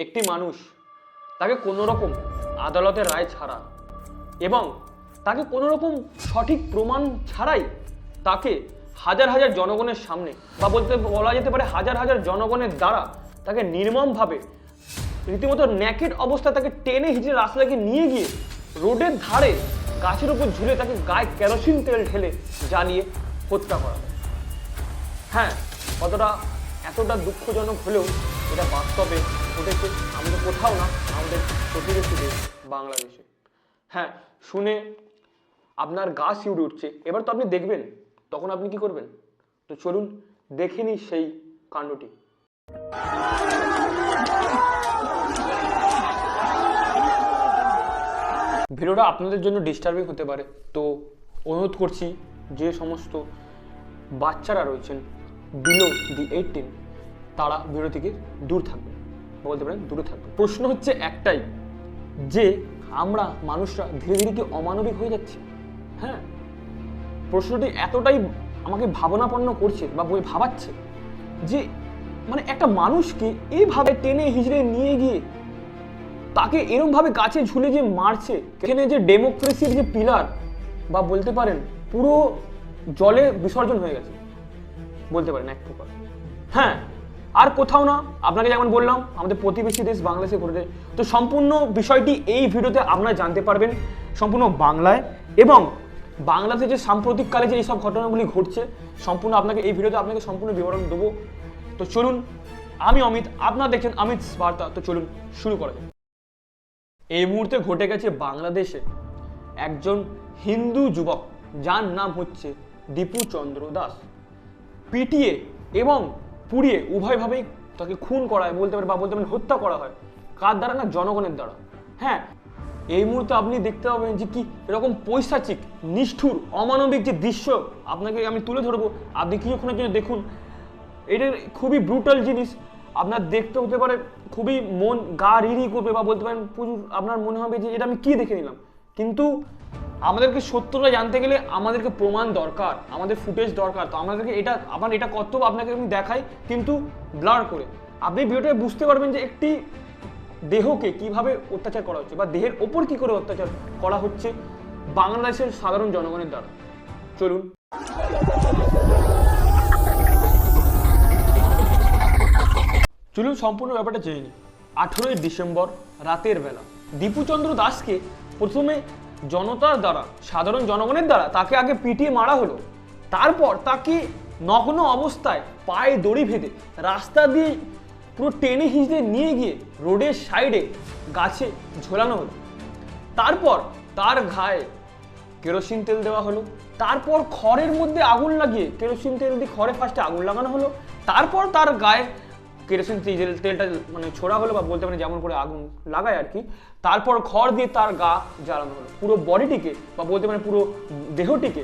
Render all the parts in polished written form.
একটি মানুষ তাকে কোনো রকম আদালতের রায় ছাড়া এবং তাকে কোনো রকম সঠিক প্রমাণ ছাড়াই তাকে হাজার হাজার জনগণের সামনে বা বলা যেতে পারে হাজার হাজার জনগণের দ্বারা তাকে নির্মমভাবে রীতিমতো ন্যাকেড অবস্থায় তাকে টেনে হিঁচড়ে রাস্তাকে নিয়ে গিয়ে রোডের ধারে গাছের উপর ঝুলে তাকে গায়ে কেরোসিন তেল ঢেলে জ্বালিয়ে হত্যা করা হয়। হ্যাঁ, এতটা দুঃখজনক হলেও এটা বাস্তবে ঘটেছে আমাদের কোথাও না, আমাদের প্রতিবেশী দেশ বাংলাদেশে। হ্যাঁ, শুনে আপনার গা শিউরে উঠছে। এবার তো আপনি দেখবেন, তখন আপনি কি করবেন? তো চলুন দেখে নিই সেই কাণ্ডটি। ভিডিওটা আপনাদের জন্য ডিস্টার্বিং হতে পারে, তো অনুরোধ করছি যে সমস্ত বাচ্চারা রয়েছেন বিলো দি 18 তারা ভিডিও থেকে দূর থাকবে, বলতে পারেন দূরে থাকবে। প্রশ্ন হচ্ছে একটাই, যে আমরা মানুষরা ধীরে ধীরে কি অমানবিক হয়ে যাচ্ছে? হ্যাঁ, প্রশ্নটি এতটাই আমাকে ভাবনাপন্ন করছে বা ভাবাচ্ছে যে মানে একটা মানুষকে এইভাবে টেনে হিঁচড়ে নিয়ে গিয়ে তাকে এরকমভাবে গাছে ঝুলে যে মারছে, এখানে যে ডেমোক্রেসির যে পিলার বা বলতে পারেন পুরো জলে বিসর্জন হয়ে গেছে বলতে পারেন এক প্রকার। হ্যাঁ, আর কোথাও না, আপনাকে যেমন বললাম আমাদের প্রতিবেশী দেশ বাংলাদেশে ঘটেছে। তো সম্পূর্ণ বিষয়টি এই ভিডিওতে আপনারা জানতে পারবেন সম্পূর্ণ বাংলায়, এবং বাংলাদেশে যে সাম্প্রতিককালে যে এইসব ঘটনাগুলি ঘটছে সম্পূর্ণ আপনাকে এই ভিডিওতে আপনাকে সম্পূর্ণ বিবরণ দেবো। তো চলুন, আমি অমিত, আপনারা দেখছেন অমিত বার্তা। তো চলুন শুরু করা যাক। এই মুহূর্তে ঘটে গেছে বাংলাদেশে একজন হিন্দু যুবক যার নাম হচ্ছে দীপু চন্দ্র দাস, পিটিয়ে এবং পুড়িয়ে উভয়ভাবেই তাকে খুন করা হয় বলতে পারেন হত্যা করা হয়। কার দ্বারা? না, জনগণের দ্বারা। হ্যাঁ, এই মুহূর্তে আপনি দেখতে পাবেন যে কি এরকম পৈশাচিক, নিষ্ঠুর, অমানবিক যে দৃশ্য আপনাকে আমি তুলে ধরবো, আপনি কিছুক্ষণের জন্য দেখুন। এটা খুবই ব্রুটাল জিনিস, আপনার দেখতে হতে পারে খুবই মন গা রিরি করবে বা বলতে পারেন আপনার মনে হবে যে এটা আমি কি দেখে নিলাম। কিন্তু আমাদেরকে সত্যটা জানতে গেলে আমাদেরকে প্রমাণ দরকার, আমাদের ফুটেজ দরকার। তো আমাদেরকে এটা কর্তব্য আপনাকে আমি দেখাই, কিন্তু ব্লার করে। আপনি ভিডিওটা বুঝতে পারবেন যে একটি দেহকে কিভাবে অত্যাচার করা হচ্ছে বা দেহের ওপর কি করে অত্যাচার করা হচ্ছে বাংলাদেশের সাধারণ জনগণের দ্বারা। চলুন। চলুন সম্পূর্ণ ব্যাপারটা জেনে নিই। 18ই ডিসেম্বর রাতের বেলা দীপুচন্দ্র দাসকে প্রথমে জনতার দ্বারা, সাধারণ জনগণের দ্বারা তাকে আগে পিটিয়ে মারা হলো। তারপর তাকে নগ্ন অবস্থায় পায়ে দড়ি বেঁধে রাস্তা দিয়ে পুরো টেনে হিঁচড়ে নিয়ে গিয়ে রোডের সাইডে গাছে ঝোলানো হলো। তারপর তার গায়ে কেরোসিন তেল দেওয়া হলো। তারপর খড়ের মধ্যে আগুন লাগিয়ে কেরোসিন তেল দিয়ে খড়ে ফার্স্টে আগুন লাগানো হলো। তারপর তার গায়ে কেরোসিন তেলটা মানে ছোড়া হলো বা বলতে পারেন যেমন করে আগুন লাগায় আর কি। তারপর খড় দিয়ে তার গা জ্বালানো হলো, পুরো বডিটিকে বা বলতে পারেন পুরো দেহটিকে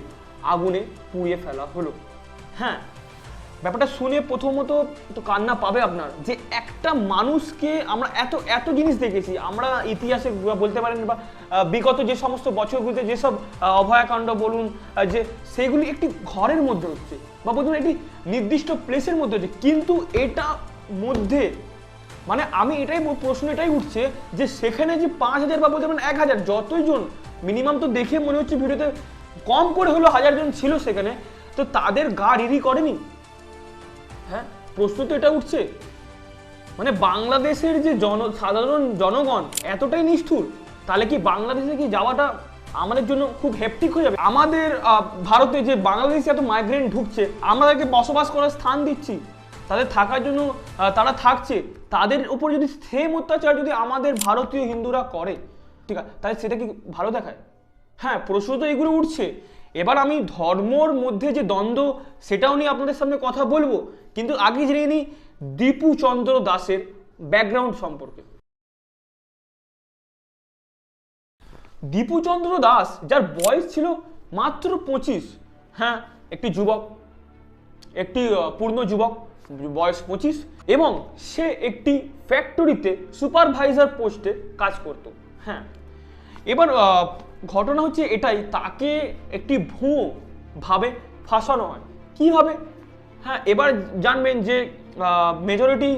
আগুনে পুড়িয়ে ফেলা হলো। হ্যাঁ, ব্যাপারটা শুনে প্রথমত তো কান্না পাবে আপনার, যে একটা মানুষকে আমরা এত জিনিস দেখেছি আমরা ইতিহাসে বলতে পারেন বা বিগত যে সমস্ত বছরগুলিতে যেসব অভয়াকাণ্ড বলুন, যে সেগুলি একটি ঘরের মধ্যে হচ্ছে বা বলতে পারেন একটি নির্দিষ্ট প্লেসের মধ্যে হচ্ছে, কিন্তু এটা মধ্যে মানে আমি প্রশ্ন এটাই উঠছে যে সেখানে যে 5000 বা বলতে পারেন 1000 যতই জন মিনিমাম, তো দেখে মনে হচ্ছে ভিডিওতে কম করে হলো 1000 জন ছিল সেখানে, তো তাদের গা রিরি করেনি? হ্যাঁ, প্রশ্ন তো এটা উঠছে। মানে বাংলাদেশের যে সাধারণ জনগণ এতটাই নিষ্ঠুর, তাহলে কি বাংলাদেশে কি যাওয়াটা আমাদের জন্য খুব হেপটিক হয়ে যাবে? আমাদের ভারতে যে বাংলাদেশে এত মাইগ্রেন্ট ঢুকছে, আমরা তাদেরকে বসবাস করার স্থান দিচ্ছি, তাদের থাকার জন্য তারা থাকছে, তাদের উপর যদি সেম অত্যাচার যদি আমাদের ভারতীয় হিন্দুরা করে, ঠিক আছে, তাহলে সেটা কি ভালো দেখায়? হ্যাঁ, প্রশ্ন তো এগুলো উঠছে। এবার আমি ধর্মর মধ্যে যে দ্বন্দ্ব সেটাও নিয়ে আপনাদের সামনে কথা বলবো, কিন্তু আগে জেনে নিই দীপু চন্দ্র দাসের ব্যাকগ্রাউন্ড সম্পর্কে। দীপু চন্দ্র দাস, যার বয়স ছিল মাত্র 25, হ্যাঁ, একটি যুবক, একটি পূর্ণ যুবক, বয়স 25, এবং সে একটি ফ্যাক্টরিতে সুপারভাইজার পোস্টে কাজ করত। হ্যাঁ, এবার ঘটনা হচ্ছে এটাই, তাকে একটি ভুয়ো ভাবে ফাঁসানো হয়। কিভাবে? হ্যাঁ, এবার জানবেন যে মেজরিটি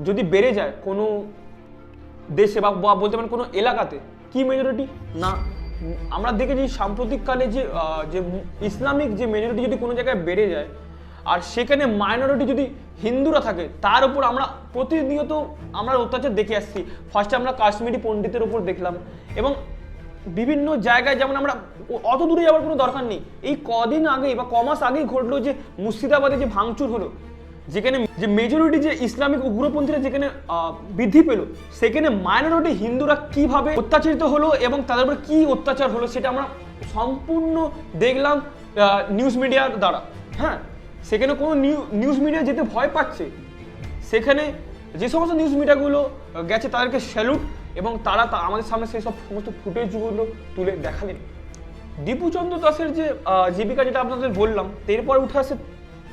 যদি বেড়ে যায় কোনো দেশে বা বলতে পারেন কোনো এলাকাতে কি মেজরিটি না, আমরা দেখেছি সাম্প্রতিককালে যে ইসলামিক যে মেজরিটি যদি কোনো জায়গায় বেড়ে যায় আর সেখানে মাইনরিটি যদি হিন্দুরা থাকে, তার উপর আমরা প্রতিনিয়ত আমরা অত্যাচার দেখে আসছি। ফার্স্টে আমরা কাশ্মীরি পণ্ডিতের উপর দেখলাম, এবং বিভিন্ন জায়গায়, যেমন আমরা অত দূরে যাওয়ার কোনো দরকার নেই, এই কদিন আগেই বা কমাস আগেই ঘটলো যে মুর্শিদাবাদে যে ভাঙচুর হলো, যেখানে যে মেজরিটি যে ইসলামিক উগ্রপন্থীরা যেখানে বৃদ্ধি পেল, সেখানে মাইনরিটি হিন্দুরা কিভাবে অত্যাচারিত হলো এবং তাদের উপর কি অত্যাচার হলো সেটা আমরা সম্পূর্ণ দেখলাম নিউজ মিডিয়ার দ্বারা। হ্যাঁ, সেখানে কোনো নিউজ মিডিয়া যেতে ভয় পাচ্ছে, সেখানে যে সমস্ত নিউজ মিডিয়াগুলো গেছে তাদেরকে স্যালুট, এবং তারা আমাদের সামনে সেই সব সমস্ত ফুটেজগুলো তুলে দেখালেন। দীপুচন্দ্র দাসের যে জীবিকা, যেটা আপনাদের বললাম, এরপর উঠে আসে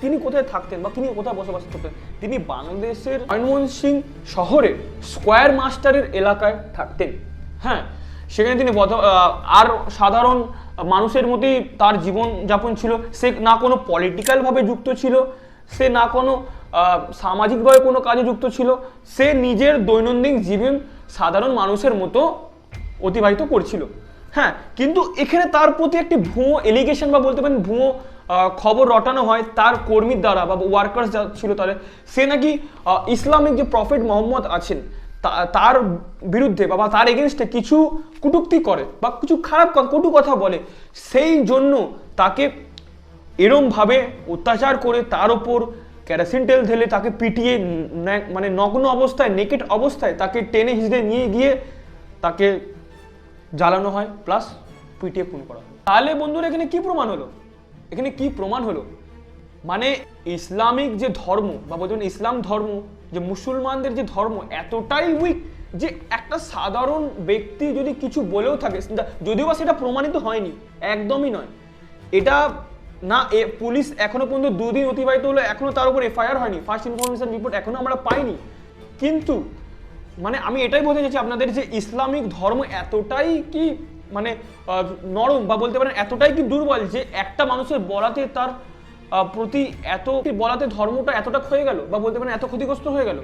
তিনি কোথায় থাকতেন বা তিনি কোথায় বসবাস করতেন। তিনি বাংলাদেশের ময়মনসিংহ সিং শহরের স্কোয়ার মাস্টারের এলাকায় থাকতেন। হ্যাঁ, সেখানে তিনি আর সাধারণ মানুষের মতোই তার জীবনযাপন ছিল। সে না কোনো পলিটিক্যালভাবে যুক্ত ছিল, সে না কোনো সামাজিকভাবে কোনো কাজে যুক্ত ছিল, সে নিজের দৈনন্দিন জীবন সাধারণ মানুষের মতো অতিবাহিত করছিল। হ্যাঁ, কিন্তু এখানে তার প্রতি একটি ভুয়ো এলিগেশন বা বলতে পারেন ভুয়ো খবর রটানো হয় তার কর্মীর দ্বারা বা ওয়ার্কার্স যা ছিল তাদের, সে নাকি ইসলামিক যে প্রফেট মোহাম্মদ আছেন তার বিরুদ্ধে বা তার এগেনস্টে কিছু কটূক্তি করে বা কিছু খারাপ কটু কথা বলে, সেই জন্য তাকে এরমভাবে অত্যাচার করে তার ওপর কেরোসিন তেল ঢেলে তাকে পিটিয়ে মানে নগ্ন অবস্থায়, নেকেট অবস্থায় তাকে টেনে হিঁচড়ে নিয়ে গিয়ে তাকে জ্বালানো হয়, প্লাস পিটিয়ে খুন করা হয়। তাহলে বন্ধুরা এখানে কি প্রমাণ হলো? এখানে কি প্রমাণ হলো? মানে ইসলামিক যে ধর্ম বা বলতে ইসলাম ধর্ম, যে মুসলমানদের যে ধর্ম এতটাই উইক যে একটা সাধারণ ব্যক্তি যদি কিছু বলেও থাকে, যদিও বা সেটা প্রমাণিত হয়নি, একদমই নয়, এটা না পুলিশ এখনো পর্যন্ত 2 দিন অতিবাহিত হলো, এখনো তার উপর এফআইআর হয়নি, ফার্স্ট ইনফরমেশন রিপোর্ট এখনো আমরা পাইনি। কিন্তু মানে আমি এটাই বলতে চাইছি আপনাদের যে ইসলামিক ধর্ম এতটাই কি মানে নরম বা বলতে পারেন এতটাই কি দুর্বল যে একটা মানুষের বলাতে তার প্রতি এত বলাতে ধর্মটা এতটা ক্ষয়ে গেল বা বলতে পারেন এত ক্ষতিগ্রস্ত হয়ে গেল।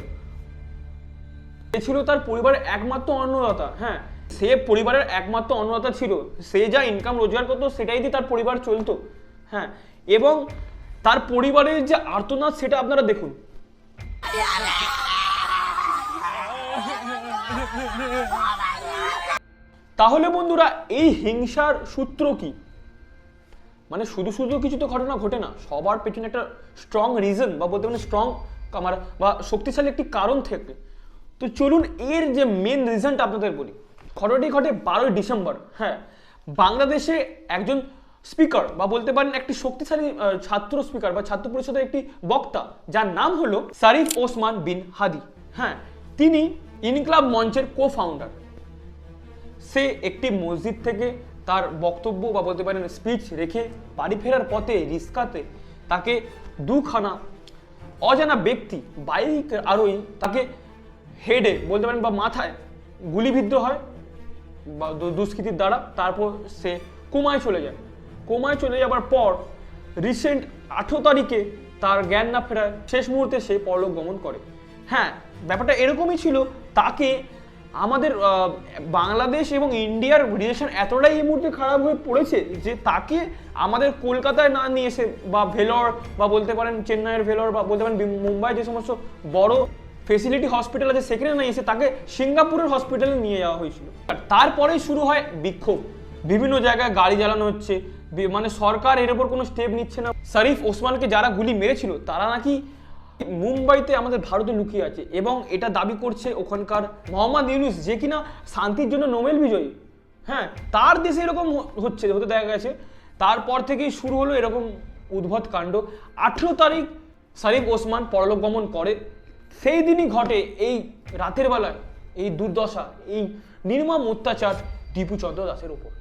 সে ছিল তার পরিবারের একমাত্র অন্নদাতা। হ্যাঁ, সে পরিবারের একমাত্র অন্নদাতা ছিল, সে যা ইনকাম রোজগার করতো সেটাই দিয়ে তার পরিবার চলতো। হ্যাঁ, এবং তার পরিবারের যে আর্তনাদ সেটা আপনারা দেখুন। তাহলে বন্ধুরা এই হিংসার সূত্র কি? মানে শুধু শুধু কিছু তো ঘটনা ঘটে না, সবার পেছনে একটা স্ট্রং রিজন বা বলতে পারেন স্ট্রং বা শক্তিশালী একটি কারণ থেকে। তো চলুন এর যে মেন রিজনটা আপনাদের বলি। ঘটনাটি ঘটে 12ই ডিসেম্বর। হ্যাঁ, বাংলাদেশে একজন স্পিকার বা বলতে পারেন একটি শক্তিশালী ছাত্র স্পিকার বা ছাত্র পরিষদের একটি বক্তা, যার নাম হলো শারিফ ওসমান বিন হাদি। হ্যাঁ, তিনি ইনকলাব মঞ্চের কো ফাউন্ডার। সে একটি মসজিদ থেকে তার বক্তব্য বা বলতে পারেন স্পিচ রেখে বাড়ি ফেরার পথে রিস্কাতে তাকে দুখানা অজানা ব্যক্তি বাইক আরোহী তাকে হেডে বলতে পারেন বা মাথায় গুলিবিদ্ধ হয় বা দুষ্কৃতীর দ্বারা। তারপর সে কোমায় চলে যায়। কোমায় চলে যাবার পর রিসেন্ট 18 তারিখে তার জ্ঞান না ফেরায় শেষ মুহূর্তে সে পরলোক গমন করে। হ্যাঁ, ব্যাপারটা এরকমই ছিল। তাকে আমাদের বাংলাদেশ এবং ইন্ডিয়ার রিলেশন এতটাই এই মুহূর্তে খারাপ হয়ে পড়েছে যে তাকে আমাদের কলকাতায় না নিয়ে এসে বা ভেলোর বা বলতে পারেন চেন্নাইয়ের ভেলোর বা বলতে পারেন মুম্বাই যে সমস্ত বড় ফেসিলিটি হসপিটাল আছে সেখানে না এসে তাকে সিঙ্গাপুরের হসপিটালে নিয়ে যাওয়া হয়েছিল। তারপরেই শুরু হয় বিক্ষোভ, বিভিন্ন জায়গায় গাড়ি জ্বালানো হচ্ছে, মানে সরকার এর উপর কোনো স্টেপ নিচ্ছে না। শারিফ ওসমানকে যারা গুলি মেরেছিল তারা নাকি মুম্বাইতে আমাদের ভারতে লুকিয়ে আছে, এবং এটা দাবি করছে ওখানকার মোহাম্মদ ইউনুস, যে কিনা শান্তির জন্য নোবেল বিজয়ী। হ্যাঁ, তার দেশে এরকম হতে দেখা গেছে। তারপর থেকেই শুরু হলো এরকম উদ্ভট কাণ্ড। 18 তারিখ শারিফ ওসমান পরলোক গমন করে। সেই দিনই ঘটে এই রাতের বেলায় এই দুর্দশা, এই নির্মম অত্যাচার দীপুচন্দ্র দাসের ওপর।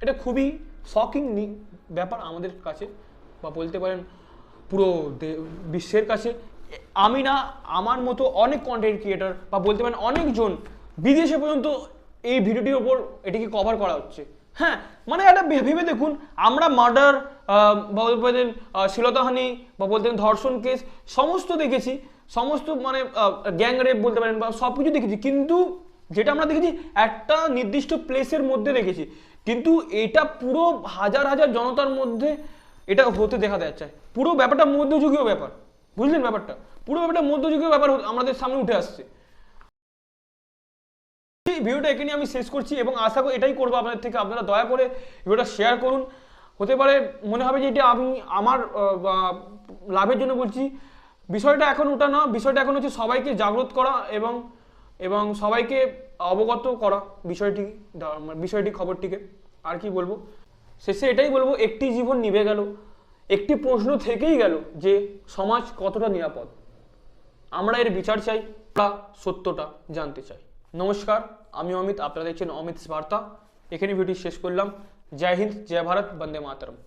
এটা খুবই শকিং ব্যাপার আমাদের কাছে বা বলতে পারেন পুরো বিশ্বের কাছে। আমি না, আমার মতো অনেক কন্টেন্ট ক্রিয়েটার বা বলতে পারেন অনেকজন বিদেশে পর্যন্ত এই ভিডিওটির ওপর এটিকে কভার করা হচ্ছে। হ্যাঁ, মানে এটা ভেবে দেখুন, আমরা মার্ডার বা বলতেন শ্লীলতাহানি বা বলতেন ধর্ষণ কেস সমস্ত দেখেছি, সমস্ত মানে গ্যাং রেপ বলতে পারেন বা সব কিছু দেখেছি, কিন্তু যেটা আমরা দেখেছি একটা নির্দিষ্ট প্লেসের মধ্যে দেখেছি, কিন্তু এটা পুরো হাজার হাজার জনতার মধ্যে এটা হতে দেখা যাচ্ছে। পুরো ব্যাপারটা মধ্যযুগীয় ব্যাপার, বুঝলেন ব্যাপারটা? পুরো ব্যাপারটা মধ্যযুগীয় ব্যাপার আমাদের সামনে উঠে আসছে। ভিডিওটা এখানে আমি শেষ করছি এবং আশা করি এটাই করবো আপনাদের থেকে, আপনারা দয়া করে ভিডিওটা শেয়ার করুন। হতে পারে মনে হবে যে এটা আমি আমার লাভের জন্য বলছি। বিষয়টা এখন ওটা না, বিষয়টা এখন হচ্ছে সবাইকে জাগ্রত করা এবং এবং সবাইকে অবগত করা বিষয়টি খবরটিকে। আর কি বলবো, শেষে এটাই বলবো, একটি জীবন নিভে গেল, একটি প্রশ্ন থেকেই গেল যে সমাজ কতটা নিরাপদ। আমরা এর বিচার চাই, আমরা সত্যটা জানতে চাই। নমস্কার, আমি অমিত, আপনারা দেখছেন অমিত বার্তা। এখানে ভিডিও শেষ করলাম। জয় হিন্দ, জয় ভারত, বন্দে মাতরম।